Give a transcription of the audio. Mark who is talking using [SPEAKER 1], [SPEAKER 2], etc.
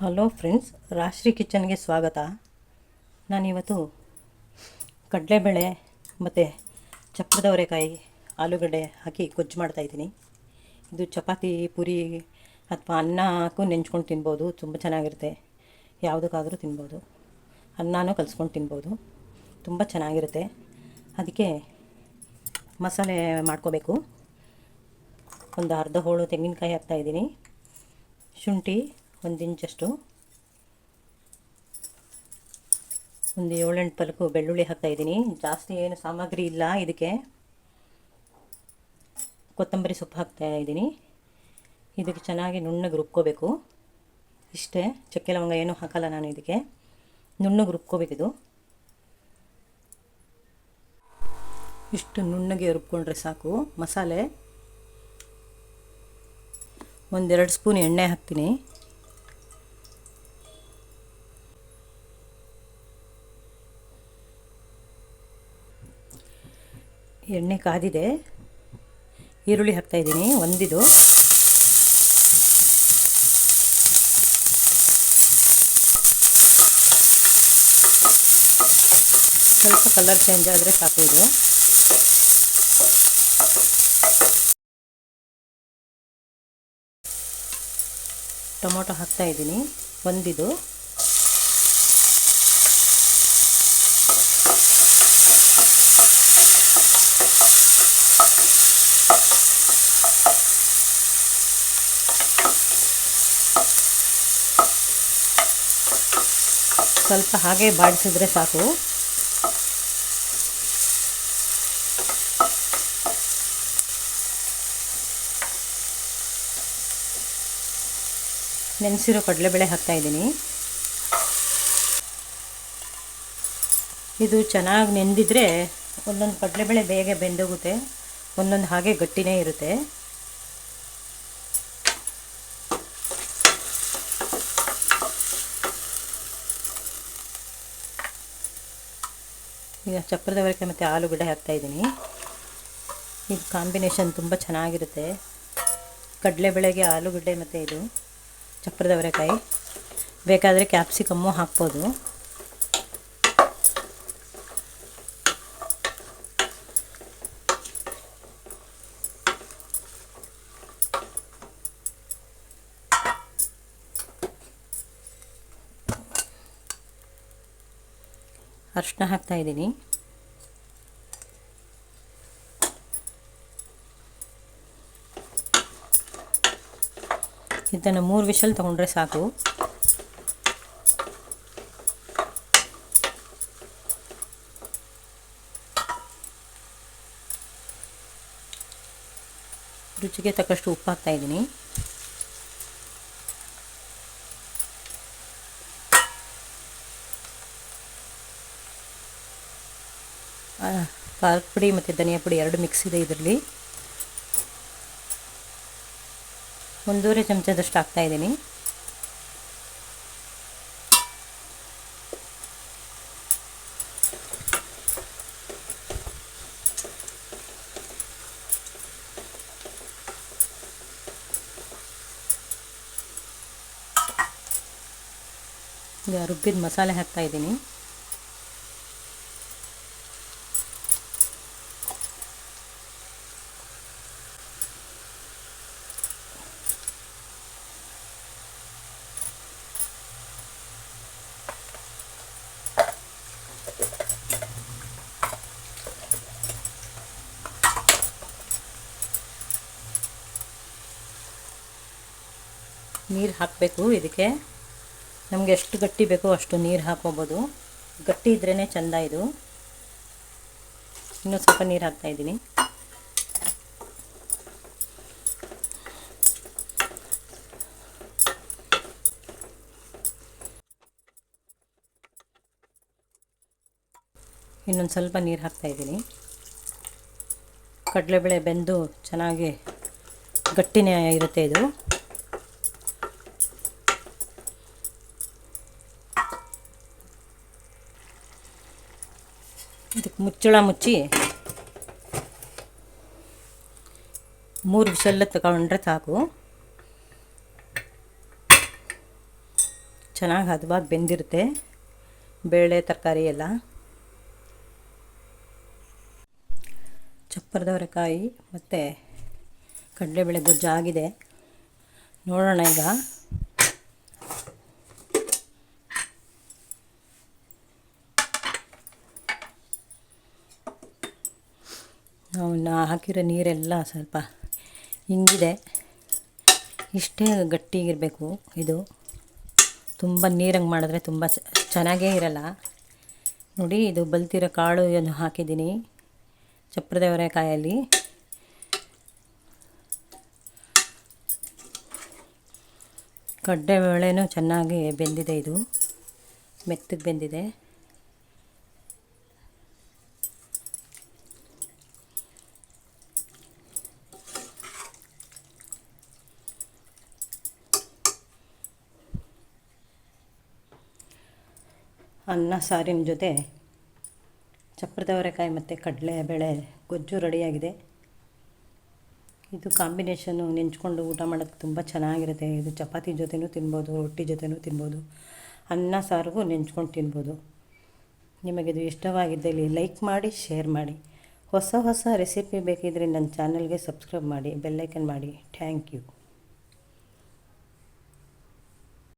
[SPEAKER 1] Hello friends, ರಾಶ್ರೀ ಕಿಚನ್ಗೆ ಸ್ವಾಗತ. ನಾನಿವತ್ತು ಕಡಲೆಬೇಳೆ ಮತ್ತು ಚಪ್ಪರದವರೆಕಾಯಿ ಆಲೂಗಡ್ಡೆ ಹಾಕಿ ಗೊಜ್ಜು ಮಾಡ್ತಾಯಿದ್ದೀನಿ. ಇದು ಚಪಾತಿ, ಪೂರಿ ಅಥವಾ ಅನ್ನ ಹಾಕು ನೆಂಚ್ಕೊಂಡು ತಿನ್ಬೋದು. ತುಂಬ ಚೆನ್ನಾಗಿರುತ್ತೆ. ಯಾವುದಕ್ಕಾದರೂ ತಿನ್ಬೋದು. ಅನ್ನನೂ ಕಲಿಸ್ಕೊಂಡು ತಿನ್ಬೋದು. ತುಂಬ ಚೆನ್ನಾಗಿರುತ್ತೆ. ಅದಕ್ಕೆ ಮಸಾಲೆ ಮಾಡ್ಕೋಬೇಕು. ಒಂದು ಅರ್ಧ ಹೋಳು ತೆಂಗಿನಕಾಯಿ ಹಾಕ್ತಾಯಿದ್ದೀನಿ. ಶುಂಠಿ 1 ಇಂಚಷ್ಟು, ಒಂದು 7-8 ಪಲ್ಕು ಬೆಳ್ಳುಳ್ಳಿ ಹಾಕ್ತಾಯಿದ್ದೀನಿ. ಜಾಸ್ತಿ ಏನು ಸಾಮಗ್ರಿ ಇಲ್ಲ ಇದಕ್ಕೆ. ಕೊತ್ತಂಬರಿ ಸೊಪ್ಪು ಹಾಕ್ತಾಯಿದ್ದೀನಿ. ಇದಕ್ಕೆ ಚೆನ್ನಾಗಿ ನುಣ್ಣಗೆ ರುಬ್ಕೋಬೇಕು. ಇಷ್ಟೇ, ಚಕ್ಕೆ ಲವಂಗ ಏನೂ ಹಾಕಲ್ಲ ನಾನು ಇದಕ್ಕೆ. ನುಣ್ಣಗೆ ರುಬ್ಕೋಬೇಕಿದು. ಇಷ್ಟು ನುಣ್ಣಗೆ ರುಬ್ಕೊಂಡ್ರೆ ಸಾಕು. ಮಸಾಲೆ 1-2 ಸ್ಪೂನ್ ಎಣ್ಣೆ ಹಾಕ್ತೀನಿ. ಎಣ್ಣೆ ಕಾದಿದೆ. ಈರುಳ್ಳಿ ಹಾಕ್ತಾಯಿದ್ದೀನಿ, ಒಂದಿದು. ಸ್ವಲ್ಪ ಕಲರ್ ಚೇಂಜ್ ಆದರೆ ಸಾಕು ಇದು. ಟೊಮೊಟೊ ಹಾಕ್ತಾಯಿದ್ದೀನಿ, ಒಂದಿದು. ಸ್ವಲ್ಪ ಹಾಗೆ ಬಾಡಿಸಿದ್ರೆ ಸಾಕು. ನೆನೆಸಿರೋ ಕಡಲೆಬೇಳೆ ಹಾಕ್ತಾಯಿದ್ದೀನಿ. ಇದು ಚೆನ್ನಾಗಿ ನೆಂದಿದ್ರೆ ಒಂದೊಂದು ಕಡಲೆಬೇಳೆ ಬೇಗ ಬೆಂದೋಗುತ್ತೆ, ಒಂದೊಂದು ಹಾಗೆ ಗಟ್ಟಿನೇ ಇರುತ್ತೆ. ಈಗ ಚಪ್ಪರದವರೆಕಾಯಿ ಮತ್ತು ಆಲೂಗಡ್ಡೆ ಹಾಕ್ತಾಯಿದ್ದೀನಿ. ಇದು ಕಾಂಬಿನೇಷನ್ ತುಂಬ ಚೆನ್ನಾಗಿರುತ್ತೆ. ಕಡಲೆಬೇಳೆಗೆ ಆಲೂಗಡ್ಡೆ ಮತ್ತು ಇದು ಚಪ್ಪರದವರೆಕಾಯಿ. ಬೇಕಾದರೆ ಕ್ಯಾಪ್ಸಿಕಮ್ಮು ಹಾಕ್ಬೋದು. ಅರಿಶಿನ ಹಾಕ್ತಾಯಿದ್ದೀನಿ. ಇದನ್ನು 3 ವಿಷಲ್ ತೊಗೊಂಡ್ರೆ ಸಾಕು. ರುಚಿಗೆ ತಕ್ಕಷ್ಟು ಉಪ್ಪು ಹಾಕ್ತಾಯಿದ್ದೀನಿ. ಖಾರದ ಪುಡಿ ಮತ್ತು ಧನಿಯಾ ಪುಡಿ 2 ಮಿಕ್ಸ್ ಇದೆ ಇದರಲ್ಲಿ. 1.5 ಚಮಚದಷ್ಟು ಹಾಕ್ತಾಯಿದ್ದೀನಿ. ಈಗ ರುಬ್ಬಿದ ಮಸಾಲೆ ಹಾಕ್ತಾಯಿದ್ದೀನಿ. ನೀರು ಹಾಕಬೇಕು ಇದಕ್ಕೆ. ನಮಗೆ ಎಷ್ಟು ಗಟ್ಟಿ ಬೇಕೋ ಅಷ್ಟು ನೀರು ಹಾಕ್ಕೋಬೋದು. ಗಟ್ಟಿ ಇದ್ರೇ ಚೆಂದ ಇದು. ಇನ್ನೂ ಸ್ವಲ್ಪ ನೀರು ಹಾಕ್ತಾಯಿದ್ದೀನಿ. ಇನ್ನೊಂದು ಸ್ವಲ್ಪ ನೀರು ಹಾಕ್ತಾಯಿದ್ದೀನಿ. ಕಡಲೆಬೇಳೆ ಬೆಂದು ಚೆನ್ನಾಗಿ ಗಟ್ಟಿನೇ ಇರುತ್ತೆ ಇದು. ಇದಕ್ಕೆ ಮುಚ್ಚಳ ಮುಚ್ಚಿ 3 ವಿಷಲ್ ತಗೊಂಡ್ರೆ ಸಾಕು. ಚೆನ್ನಾಗಿ ಹದವಾಗಿ ಬೆಂದಿರುತ್ತೆ ಬೇಳೆ ತರಕಾರಿ ಎಲ್ಲ. ಚಪ್ಪರದ ಅವರೆಕಾಯಿ ಮತ್ತು ಕಡಲೆಬೇಳೆ ಗೊಜ್ಜು ಆಗಿದೆ. ನೋಡೋಣ ಈಗ. ನಾವು ಹಾಕಿರೋ ನೀರೆಲ್ಲ ಸ್ವಲ್ಪ ಹಿಂಗಿದೆ. ಇಷ್ಟೇ ಗಟ್ಟಿಗಿರಬೇಕು ಇದು. ತುಂಬ ನೀರಂಗೆ ಮಾಡಿದ್ರೆ ತುಂಬ ಚೆನ್ನಾಗೇ ಇರಲ್ಲ. ನೋಡಿ, ಇದು ಬಲ್ತಿರೋ ಕಾಳು ಏನು ಹಾಕಿದ್ದೀನಿ ಚಪ್ಪರದ ಅವರೆಕಾಯಲ್ಲಿ. ಕಡಲೆಬೇಳೆನೂ ಚೆನ್ನಾಗಿ ಬೆಂದಿದೆ, ಇದು ಮೆತ್ತಗೆ ಬೆಂದಿದೆ. ಅನ್ನ ಸಾರಿನ ಜೊತೆ ಚಪ್ಪರದ ಅವರೆಕಾಯಿ ಮತ್ತು ಕಡಲೆಬೇಳೆ ಗೊಜ್ಜು ರೆಡಿಯಾಗಿದೆ. ಇದು ಕಾಂಬಿನೇಷನ್ನು ನೆಂಚ್ಕೊಂಡು ಊಟ ಮಾಡೋಕ್ಕೆ ತುಂಬ ಚೆನ್ನಾಗಿರುತ್ತೆ. ಇದು ಚಪಾತಿ ಜೊತೆನೂ ತಿನ್ಬೋದು, ರೊಟ್ಟಿ ಜೊತೆನೂ ತಿನ್ಬೋದು, ಅನ್ನ ಸಾರಿಗೂ ನೆಂಚ್ಕೊಂಡು ತಿನ್ಬೋದು. ನಿಮಗಿದು ಇಷ್ಟವಾಗಿದ್ದಲ್ಲಿ ಲೈಕ್ ಮಾಡಿ, ಶೇರ್ ಮಾಡಿ. ಹೊಸ ಹೊಸ ರೆಸಿಪಿ ಬೇಕಿದ್ದರೆ ನನ್ನ ಚಾನಲ್ಗೆ ಸಬ್ಸ್ಕ್ರೈಬ್ ಮಾಡಿ, ಬೆಲ್ಲೈಕನ್ ಮಾಡಿ. Thank you.